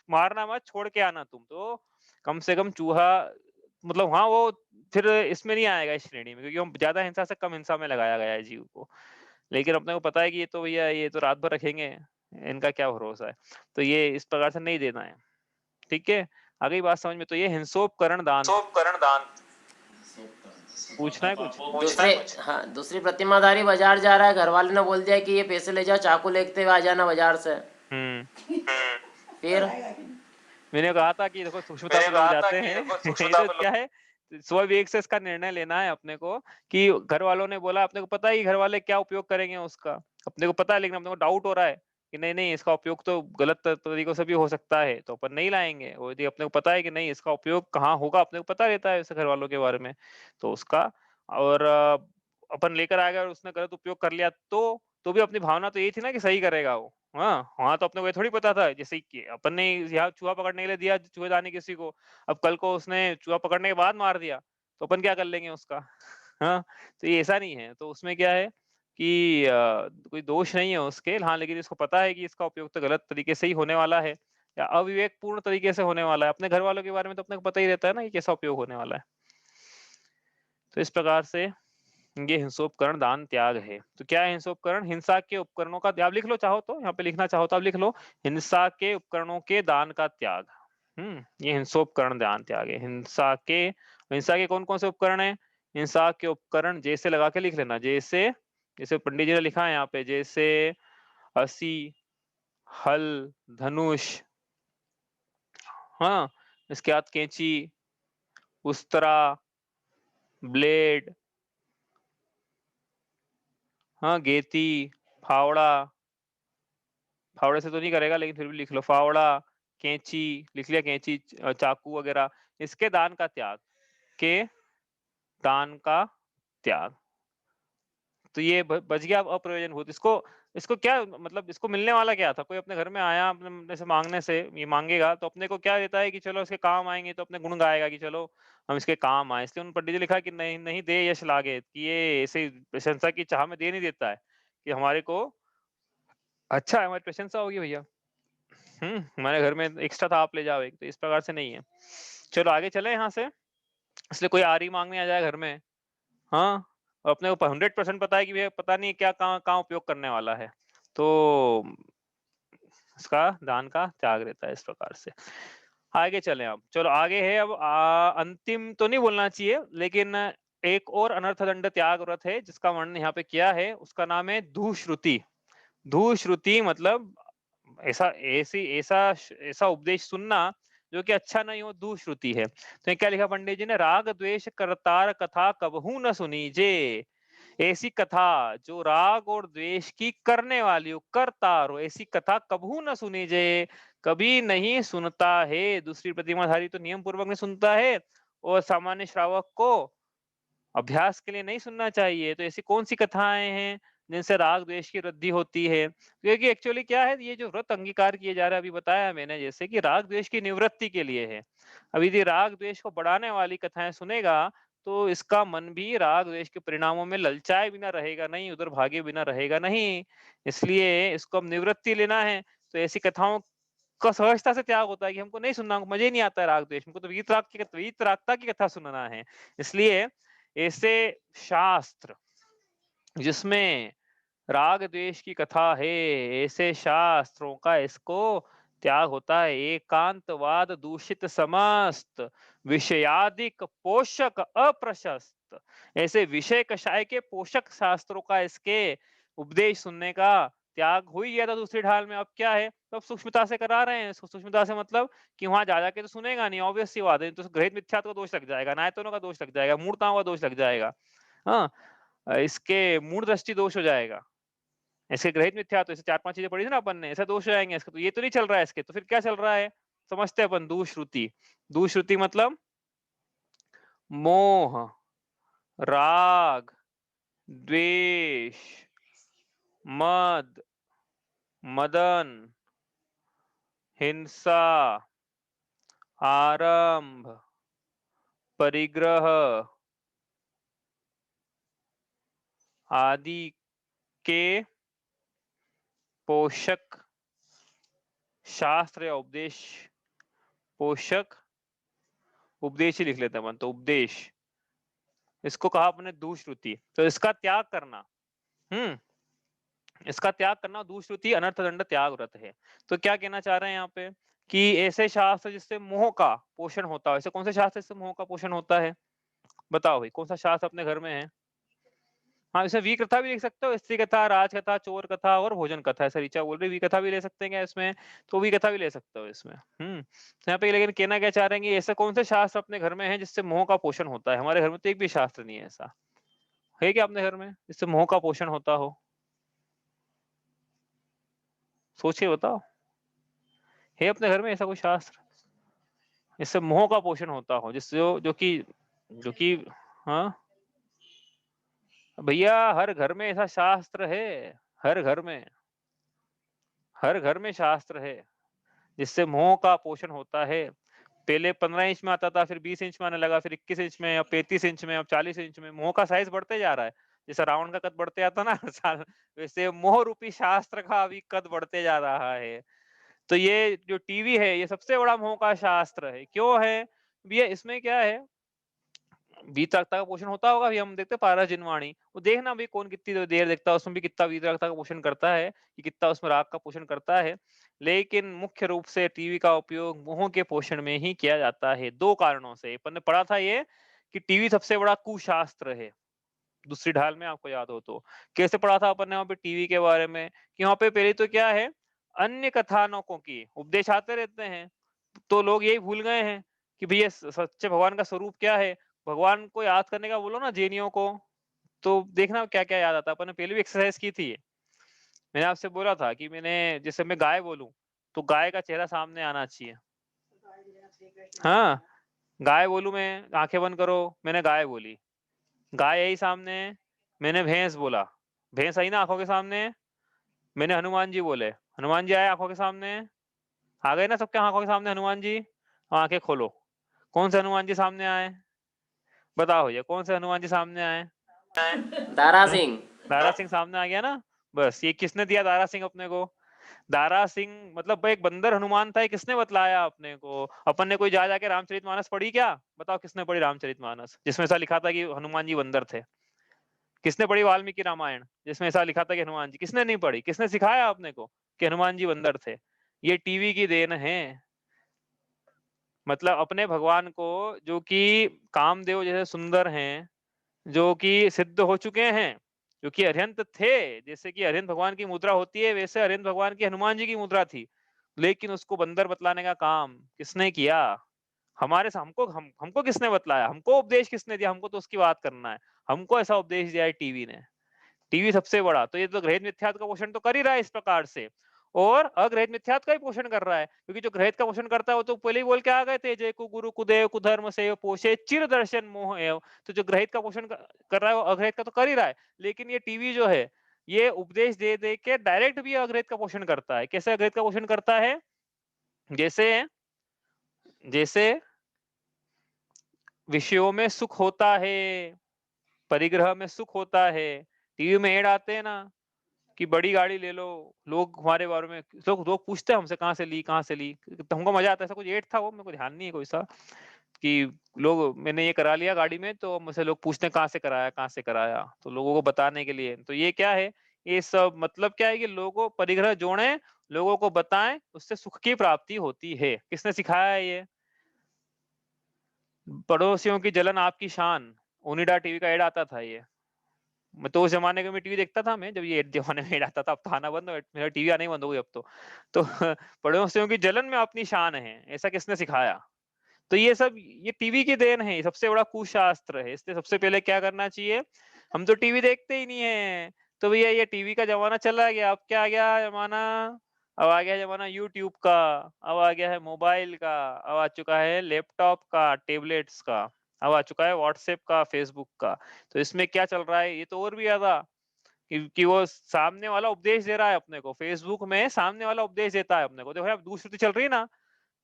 मारना मत, छोड़ के आना तुम। तो कम से कम चूहा मतलब हाँ, वो फिर इसमें नहीं आएगा इस श्रेणी में, क्योंकि हम ज़्यादा हिंसा से कम हिंसा में लगाया गया है जीव को। लेकिन अपने को पता है कि ये तो भैया ये तो रात भर रखेंगे, इनका क्या भरोसा है। तो ये इस प्रकार से नहीं देना है, ठीक है? आ गई बात समझ में? तो ये हिंसोपकरण दान तो उपकरण दान पूछना है कुछ? पूछना है कुछ? हाँ, दूसरी प्रतिमाधारी बाजार जा रहा है, घर वाले ने बोल दिया कि ये पैसे ले जाओ, चाकू लेते हुए आ जाना बाजार से। फिर मैंने कहा था कि देखो सूक्ष्मता मैंने पे लोग कहा था जाते कि हैं। देखो ये सूक्ष्मता तो पे क्या है, स्वविवेक से इसका निर्णय लेना है अपने को कि घर वालों ने बोला, अपने को पता है कि घर वाले क्या उपयोग करेंगे उसका, अपने को पता है, लेकिन अपने को डाउट हो रहा है कि नहीं नहीं इसका उपयोग तो गलत तरीकों से भी हो सकता है, तो अपन नहीं लाएंगे। और यदि अपने को पता है कि नहीं इसका उपयोग कहाँ होगा, अपने को पता रहता है वैसे घर वालों के बारे में, तो उसका और अपन लेकर आ गए और उसने गलत उपयोग कर लिया, तो भी अपनी भावना तो यही थी ना कि सही करेगा वो। हाँ, तो अपने को ये थोड़ी पता था, जैसे कि अपन ने यहाँ चूहा पकड़ने के लिए दिया चूहेदानी किसी को, अब कल को उसने चूहा पकड़ने के बाद मार दिया, तो अपन क्या कर लेंगे उसका? हाँ, तो ये ऐसा नहीं है। तो उसमें क्या है कि कोई दोष नहीं है उसके, हाँ, लेकिन इसको पता है कि इसका उपयोग तो गलत तरीके से ही होने वाला है या अविवेकपूर्ण तरीके से होने वाला है। अपने घर वालों के बारे में तो अपने को पता ही रहता है ना कि कैसा उपयोग होने वाला है। तो इस प्रकार से ये हिंसोपकरण दान त्याग है। तो क्या है हिंसोपकरण? हिंसा के उपकरणों का, आप लिख लो चाहो तो, यहाँ पे लिखना चाहो तो आप लिख लो, हिंसा के उपकरणों के दान का त्याग। ये हिंसोपकरण दान त्याग है। हिंसा के कौन-कौन से उपकरण हैं? हिंसा के उपकरण जैसे लगा के लिख लेना, जैसे जैसे पंडित जी ने लिखा है यहाँ पे, जैसे हँसी, हल, धनुष, हाँ, इसके बाद कैंची, उस्तरा, ब्लेड, हाँ, गेती, फावड़ा, फावड़े से तो नहीं करेगा लेकिन फिर भी लिख लो, फावड़ा, कैंची, लिख लिया कैंची, चाकू वगैरह, इसके दान का त्याग, के दान का त्याग। तो ये बच गया अब अप्रयोजनभूत। इसको इसको क्या मतलब, इसको मिलने वाला क्या था? कोई अपने घर में आया अपने से मांगने से, ये मांगेगा तो अपने को क्या देता है कि चलो इसके काम आएंगे, तो अपने गुण गाएगा कि चलो हम इसके काम आए। इसलिए उन पंडित जी ने लिखा कि नहीं नहीं दे यश लागे, कि ये ऐसे प्रशंसा की चाह में दे नहीं देता है कि हमारे को अच्छा है, हमारी प्रशंसा होगी भैया, हमारे घर में एक्स्ट्रा था आप ले जाओ एक, तो इस प्रकार से नहीं है। चलो आगे चले यहाँ से। इसलिए कोई आरी मांगने आ जाए घर में, हाँ, और अपने को 100% पता है कि भैया पता नहीं क्या कहाँ कहाँ उपयोग करने वाला है, तो इसका दान का त्याग रहता है इस प्रकार से। आगे चलें अब, चलो आगे है अब अंतिम तो नहीं बोलना चाहिए, लेकिन एक और अनर्थदंड त्याग व्रत है जिसका वर्णन यहाँ पे किया है, उसका नाम है धूश्रुति। धूश्रुति मतलब ऐसा ऐसा उपदेश सुनना जो कि अच्छा नहीं हो, दुश्रुति है। तो ये क्या लिखा पंडित जी ने? राग द्वेष करतार कथा कबहू न सुनीजे। ऐसी कथा जो राग और द्वेष की करने वाली हो, करतार हो, ऐसी कथा कबहू न सुनीजे, कभी नहीं सुनता है। दूसरी प्रतिमाधारी तो नियम पूर्वक नहीं सुनता है, और सामान्य श्रावक को अभ्यास के लिए नहीं सुनना चाहिए। तो ऐसी कौन सी कथाएं हैं जिनसे राग द्वेष की वृद्धि होती है? क्योंकि एक्चुअली क्या है, ये जो व्रत अंगीकार किए जा रहा है, अभी बताया मैंने जैसे कि राग द्वेष की निवृत्ति के लिए है। अभी यदि राग द्वेष को बढ़ाने वाली कथाएं सुनेगा, तो इसका मन भी राग द्वेष के परिणामों में ललचाए बिना रहेगा नहीं, उधर भागे बिना रहेगा नहीं। इसलिए इसको अब निवृत्ति लेना है। तो ऐसी कथाओं का सहजता से त्याग होता है कि हमको नहीं सुनना, हमको मजा ही नहीं आता है राग द्वेष, हमको तो वीतरागता की कथा सुनना है। इसलिए ऐसे शास्त्र जिसमें राग द्वेष की कथा है, ऐसे शास्त्रों का इसको त्याग होता है। एकांतवाद दूषित समस्त विषयादिक पोषक अप्रशस्त, ऐसे विषय कषाय के पोषक शास्त्रों का इसके उपदेश सुनने का त्याग हो ही गया था दूसरी ढाल में। अब क्या है, तो अब सूक्ष्मता से करा रहे हैं इसको। सूक्ष्मता से मतलब कि वहां जा जाके तो सुनेगा नहीं, ऑब्वियस सी बात है, तो ग्रहित मिथ्यात्व का दोष लग जाएगा, नायतनों का दोष लग जाएगा, मूर्ताओं का दोष लग जाएगा। हाँ, इसके मूढ़ दृष्टि दोष हो जाएगा, इसके ग्रहित मिथ्यात्व, ऐसे 4-5 चीजें पढ़ी थी ना अपन ने, ऐसा दोष हो जाएंगे इसके। तो ये तो नहीं चल रहा है इसके, तो फिर क्या चल रहा है? समझते हैं अपन दुश्रुति। दुश्रुति मतलब मोह, राग, द्वेष, मद, मदन, हिंसा, आरंभ, परिग्रह आदि के पोषक शास्त्र या उपदेश। पोषक उपदेश ही लिख लेते हैं अपन तो, उपदेश, इसको कहा अपने दुश्रुति। तो इसका त्याग करना, इसका त्याग करना दुश्रुति अनर्थ दंड त्याग व्रत है। तो क्या कहना चाह रहे हैं यहाँ पे कि ऐसे शास्त्र जिससे मोह का पोषण होता है, ऐसे कौन से शास्त्र जिससे मोह का पोषण होता है? बताओ भाई, कौन सा शास्त्र अपने घर में है? हाँ, इसे वी कथा भी लिख सकते हो, स्त्री कथा, राज कथा, चोर कथा और भोजन कथा। ऐसा ऋचा बोल रही, वी कथा भी ले सकते हैं क्या इसमें? तो वी कथा भी ले सकते हो इसमें। तो यहाँ पे लेकिन कहना क्या चाह रहे हैं कि ऐसे कौन से शास्त्र अपने घर में है जिससे मोह का पोषण होता है? हमारे घर में तो एक भी शास्त्र नहीं है ऐसा। है क्या अपने घर में जिससे मोह का पोषण होता हो? सोचिए, बताओ, है अपने घर में ऐसा कोई शास्त्र जिससे मोह का पोषण होता हो, जिससे जो कि हाँ भैया, हर घर में ऐसा शास्त्र है। हर घर में, हर घर में शास्त्र है जिससे मोह का पोषण होता है। पहले 15 इंच में आता था, फिर 20 इंच में आने लगा, फिर 21 इंच में, अब 35 इंच में, अब 40 इंच में। मोह का साइज बढ़ते जा रहा है। जैसे रावण का कद बढ़ते जाता ना हर साल, वैसे मोह रूपी शास्त्र का अभी कद बढ़ते जा रहा है। तो ये जो टीवी है, ये सबसे बड़ा मोह का शास्त्र है। क्यों है भैया? इसमें क्या है, वीतरागता का पोषण होता होगा भी, हम देखते पारस जिनवाणी, वो देखना भी कौन कितनी देर देखता है, उसमें भी कितना वीतरागता का पोषण करता है, कि कितना उसमें राग का पोषण करता है। लेकिन मुख्य रूप से टीवी का उपयोग मोह के पोषण में ही किया जाता है, दो कारणों से। अपन ने पढ़ा था ये कि टीवी सबसे बड़ा कुशास्त्र है। दूसरी ढाल में आपको याद हो तो कैसे पढ़ा था अपन ने वहां पे टीवी के बारे में, कि वहां पे पहले तो क्या है, अन्य कथानकों की उपदेश आते रहते हैं, तो लोग यही भूल गए हैं कि भैया सच्चे भगवान का स्वरूप क्या है। भगवान को याद करने का बोलो ना जैनियों को, तो देखना क्या क्या याद आता है। अपन ने पहले भी एक्सरसाइज की थी। मैंने आपसे बोला था कि मैंने, जैसे मैं गाय बोलूं तो गाय का चेहरा सामने आना चाहिए। हाँ, गाय बोलूं मैं, आंखें बंद करो, मैंने गाय बोली, गाय यही सामने है। मैंने भैंस बोला, भैंस आई ना आंखों के सामने। मैंने हनुमान जी बोले, हनुमान जी आए आंखों के सामने। आ गए ना सबके आंखों के सामने हनुमान जी? आंखें खोलो, कौन से हनुमान जी सामने आए? बताओ भैया, कौन से हनुमान जी सामने आए? दारा हैं? सिंह। दारा सिंह सामने आ गया ना। बस ये किसने दिया दारा सिंह अपने को? दारा सिंह मतलब भाई एक बंदर हनुमान था, ये किसने बतलाया अपने को? अपन ने कोई जा जाके रामचरितमानस पढ़ी क्या? बताओ किसने पढ़ी रामचरितमानस जिसमें ऐसा लिखा था कि हनुमान जी बंदर थे? किसने पढ़ी वाल्मीकि रामायण जिसमें ऐसा लिखा था कि हनुमान जी? किसने नहीं पढ़ी? किसने सिखाया अपने को कि हनुमान जी बंदर थे? ये टीवी की देन है। मतलब अपने भगवान को, जो कि कामदेव जैसे सुंदर हैं, जो कि सिद्ध हो चुके हैं, जो कि अरिहंत थे, जैसे कि अरिहंत भगवान की मुद्रा होती है, वैसे अरिहंत भगवान की हनुमान जी की मुद्रा थी। लेकिन उसको बंदर बतलाने का काम किसने किया? हमारे से हमको किसने बतलाया? हमको उपदेश किसने दिया? हमको तो उसकी बात करना है। हमको ऐसा उपदेश दिया है टीवी ने। टीवी सबसे बड़ा, तो ये तो ग्रहित मिथ्यात्व का पोषण तो कर ही रहा है इस प्रकार से, और अग्रहित मिथ्यात्व का भी पोषण कर रहा है, क्योंकि जो ग्रहित का पोषण करता है वो तो पहले ही बोल के आ गए थे, जय कु गुरु कुदेव कुधर्म से पोषे चिर दर्शन मोह एव। तो जो ग्रहित का पोषण कर रहा है वो अग्रहित का तो कर ही रहा है। लेकिन ये टीवी जो है, ये उपदेश दे दे के डायरेक्ट भी अग्रहित का पोषण करता है। कैसे अग्रहित का पोषण करता है? जैसे जैसे विषयों में सुख होता है, परिग्रह में सुख होता है। टीवी में ऐड आते हैं ना कि बड़ी गाड़ी ले लो, लोग हमारे बारे में, लोग लोग पूछते हैं हमसे कहाँ से ली, तो हमको मजा आता है। ऐसा कुछ एड था, वो मेरे को ध्यान नहीं है कोई सा, कि लोग, मैंने ये करा लिया गाड़ी में, तो मुझसे लोग पूछते हैं कहाँ से कराया, तो लोगों को बताने के लिए। तो ये क्या है, ये सब मतलब क्या है कि लोगों परिग्रह जोड़े, लोगों को बताएं, उससे सुख की प्राप्ति होती है। किसने सिखाया है ये? पड़ोसियों की जलन आपकी शान, ओनिडा टीवी का एड आता था ये। मैं तो उस जमाने में टीवी देखता था, मैं जब ये जमाने में आता था। अब तो आना बंद हो, मेरा टीवी आना ही बंद हो गई अब तो पड़ोसियों की जलन में अपनी शान है, ऐसा किसने सिखाया? तो ये सब ये टीवी की देन है, सबसे बड़ा कुशास्त्र है। इसलिए सबसे पहले क्या करना चाहिए, हम तो टीवी देखते ही नहीं है, तो भैया ये टीवी का जमाना चला गया, अब क्या आ गया जमाना, अब आ गया जमाना यूट्यूब का, अब आ गया है मोबाइल का, अब आ चुका है लैपटॉप का, टैबलेट्स का, अब आ चुका है व्हाट्सएप का, फेसबुक का। तो इसमें क्या चल रहा है, ये तो और भी ज़्यादा कि वो सामने वाला उपदेश दे रहा है अपने को, फेसबुक में सामने वाला उपदेश देता है अपने को। देखो यार दूसरी चल रही है ना,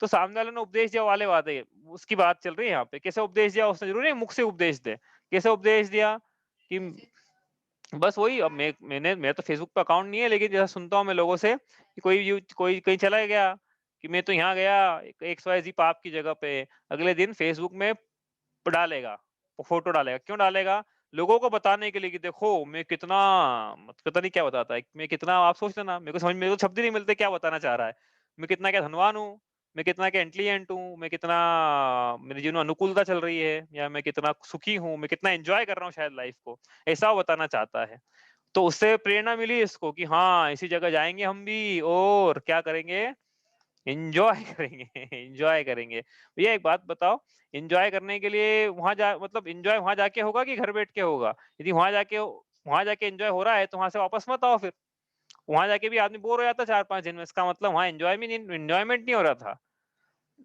तो सामने वाले ने उपदेश दिया वाले बात है, उसकी बात चल रही है यहाँ पे। कैसे उपदेश दिया उसने, ज़रूरी है मुख से उपदेश दे। कैसे उपदेश दिया कि बस वही, अब मैंने मेरा तो फेसबुक पे अकाउंट नहीं है, लेकिन जैसा सुनता हूँ मैं लोगों से कि कोई कहीं चला गया कि मैं तो यहाँ गया एक्स वाई जी पाप की जगह पे, अगले दिन फेसबुक में डालेगा, फोटो डालेगा। क्यों डालेगा? लोगों को बताने के लिए कि देखो मैं कितना, पता नहीं क्या बताता है, मैं कितना, आप सोच लेना, मेरे को शब्द ही नहीं मिलते क्या बताना चाह रहा है। मैं कितना क्या धनवान हूँ, मैं कितना क्या इंटेलिजेंट हूँ, मैं कितना, मेरे जीवन में अनुकूलता चल रही है, या मैं कितना सुखी हूँ, मैं कितना एंजॉय कर रहा हूँ शायद लाइफ को, ऐसा वो बताना चाहता है। तो उससे प्रेरणा मिली इसको कि हाँ, इसी जगह जाएँगे हम भी और क्या करेंगे, एन्जॉय करेंगे, एन्जॉय करेंगे। भैया एक बात बताओ, एन्जॉय करने के लिए वहाँ जा मतलब एन्जॉय वहाँ जाके होगा कि घर बैठ के होगा? यदि वहाँ जाके एन्जॉय हो रहा है तो वहाँ से वापस मत आओ फिर। वहाँ जाके भी आदमी बोर हो जाता है 4-5 दिन में, इसका मतलब वहाँ एन्जॉयमेंट नहीं हो रहा था।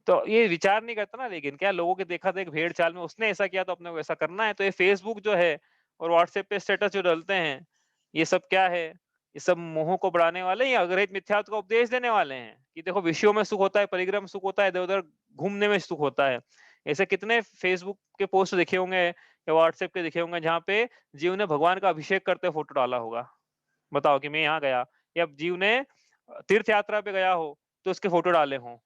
तो ये विचार नहीं करता ना, लेकिन क्या लोगों के देखा-देख भेड़-चाल में उसने ऐसा किया तो अपने को ऐसा करना है। तो ये फ़ेसबुक जो है और व्हाट्सएप पे स्टेटस जो डलते हैं, ये सब क्या है? ये सब मोह को बढ़ाने वाले या अग्रहित मिथ्यात्व का उपदेश देने वाले हैं कि देखो विषयों में सुख होता है, परिग्रह में सुख होता है, इधर-उधर घूमने में सुख होता है। ऐसे कितने फ़ेसबुक के पोस्ट देखे होंगे या व्हाट्सएप के देखे होंगे जहाँ पे जीव ने भगवान का अभिषेक करते हुए फ़ोटो डाला होगा। बताओ कि मैं यहाँ गया, या जीव ने तीर्थ यात्रा पे गया हो तो उसके फोटो डाले हों,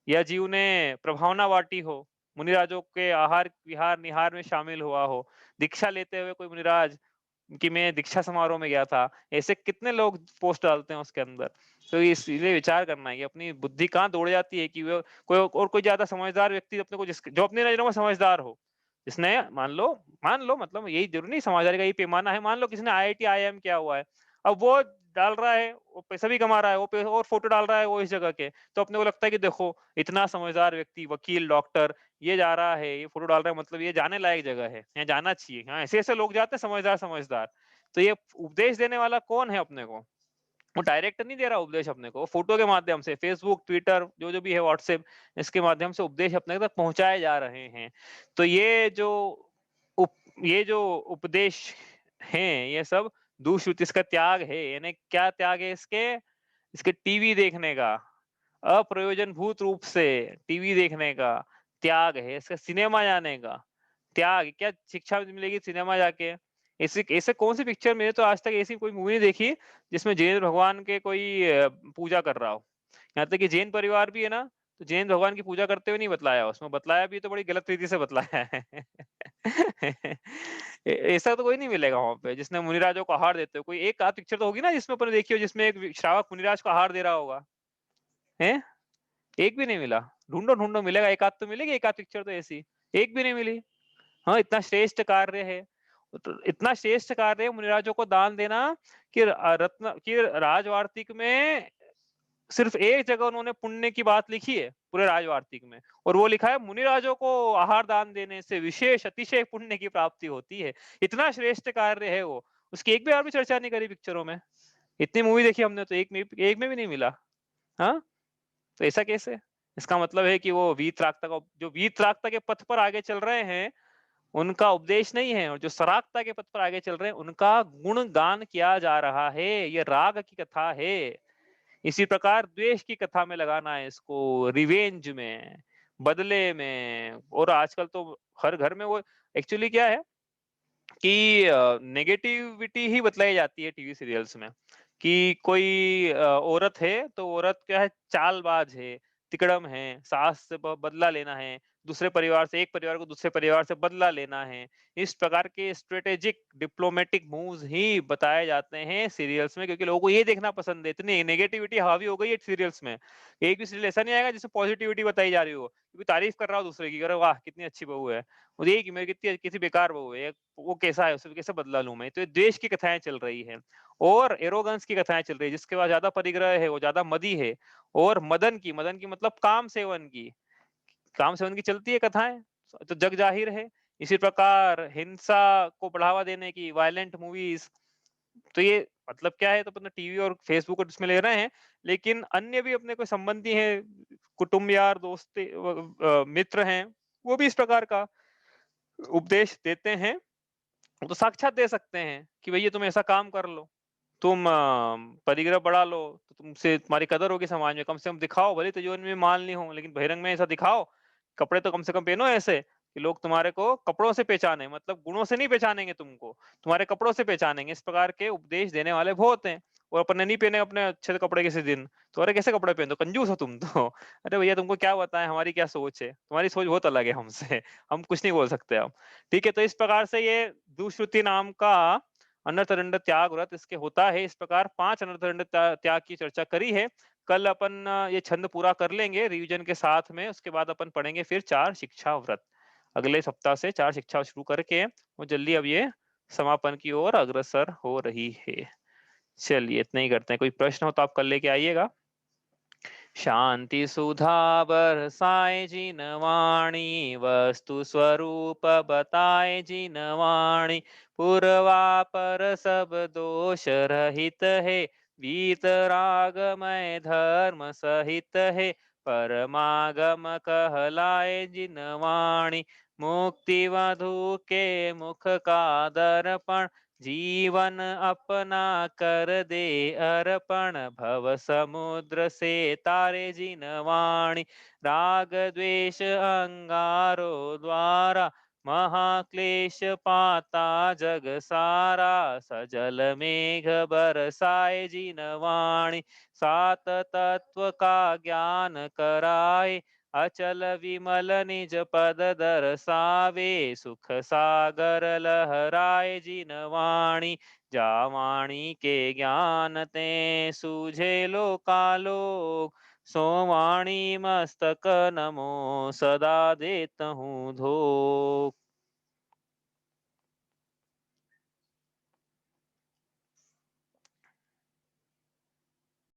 या जीव ने प्रभावना बांटी हो, मुनिराजों के आहार विहार निहार में शामिल हुआ हो, दीक्षा लेते हुए कोई मुनिराज कि मैं दीक्षा समारोह में गया था, ऐसे कितने लोग पोस्ट डालते हैं उसके अंदर। तो इसलिए विचार करना है कि अपनी बुद्धि कहाँ दौड़ जाती है कि वो कोई ज्यादा समझदार व्यक्ति अपने को जो अपनी नजरों में समझदार हो, जिसने मान लो मतलब यही जरूरी नहीं, समझदारी का यही पैमाना है, मान लो किसी ने आईआईटी आईआईएम किया हुआ है, अब वो डाल रहा है, वो पैसा भी कमा रहा है, और फोटो डाल रहा है वो इस जगह के, तो अपने को लगता है कि देखो इतना समझदार व्यक्ति, वकील, डॉक्टर, ये जा रहा है, ये फोटो डाल रहा है, मतलब ये जाने लायक जगह है, यहाँ जाना चाहिए। हाँ, ऐसे-ऐसे लोग जाते हैं समझदार समझदार। तो ये उपदेश देने वाला कौन है अपने को? वो डायरेक्ट नहीं दे रहा उपदेश अपने को, वो फोटो के माध्यम से फेसबुक, ट्विटर जो भी है, व्हाट्सएप, इसके माध्यम से उपदेश अपने तक पहुँचाए जा रहे हैं। तो उप ये जो उपदेश हैं, ये सब दुष्कृति, इसका त्याग है। यानी क्या त्याग है इसके? इसके टीवी देखने का, अप्रयोजनभूत रूप से टीवी देखने का त्याग है, इसका सिनेमा जाने का त्याग। क्या शिक्षा मिलेगी सिनेमा जाके? ऐसी ऐसे कौन सी पिक्चर, मैंने तो आज तक ऐसी कोई मूवी नहीं देखी जिसमें जैन भगवान के कोई पूजा कर रहा हो। यहाँ तक कि जैन परिवार भी है ना, तो जैन भगवान की पूजा करते हुए नहीं बतलाया, उसमें बतलाया भी तो बड़ी गलत रीति से बतलाया है। ऐसा तो कोई नहीं मिलेगा वहां पे जिसने मुनिराजों को आहार देते हो। कोई एक आध पिक्चर तो होगी ना जिसमें अपन देखी हो, जिसमें एक श्रावक मुनिराज को आहार दे रहा होगा, है? एक भी नहीं मिला। ढूंढो ढूंढो, मिलेगा एक आध तो मिलेगी, एक आध पिक्चर तो ऐसी, एक भी नहीं मिली। हाँ, इतना श्रेष्ठ कार्य है, तो इतना श्रेष्ठ कार्य है मुनिराजों को दान देना कि रत्न कि राजवार्तिक में सिर्फ एक जगह उन्होंने पुण्य की बात लिखी है पूरे राजवार्तिक में, और वो लिखा है मुनिराजों को आहार दान देने से विशेष अतिशय पुण्य की प्राप्ति होती है। इतना श्रेष्ठ कार्य है वो, उसकी एक भी बार भी चर्चा नहीं करी पिक्चरों में। इतनी मूवी देखी हमने तो एक में भी नहीं मिला। हाँ, तो ऐसा कैसे? इसका मतलब है कि वो वीतरागता के पथ पर आगे चल रहे हैं, उनका उपदेश नहीं है, और जो सरागता के पथ पर आगे चल रहे हैं उनका गुणगान किया जा रहा है। ये राग की कथा है। इसी प्रकार द्वेष की कथा में लगाना है इसको, रिवेंज में, बदले में। और आजकल तो हर घर में वो एक्चुअली क्या है कि नेगेटिविटी ही बतलाई जाती है टीवी सीरियल्स में, कि कोई औरत है तो औरत क्या है, चालबाज है, तिकड़म है, सास से बदला लेना है, दूसरे परिवार से, एक परिवार को दूसरे परिवार से बदला लेना है। इस प्रकार के स्ट्रेटेजिक डिप्लोमेटिक मूव्स ही बताए जाते हैं सीरियल्स में, क्योंकि लोगों को ये देखना पसंद है। इतनी नेगेटिविटी हावी हो गई है सीरियल्स में, एक भी सीरियल ऐसा नहीं आएगा जिसमें पॉजिटिविटी बताई जा रही हो, क्योंकि तारीफ कर रहा हो दूसरे की, अरे वाह कितनी अच्छी बहू है, और ये कि मेरी कितनी कितनी बेकार बहू है, वो कैसा है, उससे कैसे बदला लूं मैं। तो ये द्वेष की कथाएं चल रही है, और एरोगेंस की कथाएं चल रही है, जिसके पास ज्यादा परिग्रह है वो ज्यादा मदी है। और मदन की मतलब काम सेवन की चलती है कथाएं, तो जग जाहिर है। इसी प्रकार हिंसा को बढ़ावा देने की वायलेंट मूवीज, तो ये मतलब क्या है, तो अपना टीवी और फेसबुक और उसमें ले रहे हैं, लेकिन अन्य भी अपने कोई संबंधी हैं, कुटुंब, यार, मित्र हैं, वो भी इस प्रकार का उपदेश देते हैं। वो तो साक्षात दे सकते हैं कि भैया तुम ऐसा काम कर लो, तुम परिग्रह बढ़ा लो, तो तुमसे तुम्हारी कदर होगी समाज में, कम से कम दिखाओ, भले तिजोरी में माल नहीं हो, लेकिन बहिरंग में ऐसा दिखाओ, कपड़े तो कम से कम पहनो ऐसे कि लोग तुम्हारे को कपड़ों से पहचाने, मतलब गुणों से नहीं पहचानेंगे तुमको, तुम्हारे कपड़ों से पहचानेंगे। इस प्रकार के उपदेश देने वाले बहुत हैं। और अपन ने नहीं पहने अपने अच्छे से कपड़े किसी दिन, तो अरे कैसे कपड़े पहन दो, कंजूस हो तुम तो। अरे भैया तुमको क्या बताएं हमारी क्या सोच है, तुम्हारी सोच बहुत अलग है हमसे, हम कुछ नहीं बोल सकते अब। ठीक है, तो इस प्रकार से ये दुष्श्रुति नाम का अनर्थदंड त्याग व्रत इसके होता है। इस प्रकार 5 अनर्थदंड त्याग की चर्चा करी है। कल अपन ये छंद पूरा कर लेंगे रिवीजन के साथ में, उसके बाद अपन पढ़ेंगे फिर 4 शिक्षा व्रत। अगले सप्ताह से 4 शिक्षा शुरू करके वो जल्दी अब ये समापन की ओर अग्रसर हो रही है। चलिए इतना ही करते हैं, कोई प्रश्न हो तो आप कल लेके आइएगा। शांति सुधा बरसाए जिन वाणी, वस्तु स्वरूप बताए जिन वाणी, पूर्वा पर सब दोष रहित है, वीतरागमय धर्म सहित है, परमागम कहलाए जिन वाणी, मुक्ति वधु के मुख का दर्पण, जीवन अपना कर दे अर्पण, भव समुद्र से तारे जिन वाणी, राग द्वेष अंगारो द्वारा, महाक्लेश पाता जग सारा, सजल मेघ बरसाए जिन वाणी, सात तत्व का ज्ञान कराए, अचल विमल निज पद दर्शावे, सुख सागर लहराए जिन वाणी, जा वाणी के ज्ञान ते सूझे लोकालोक, सो वाणी मस्तक नमो सदा देत हूँ धोख।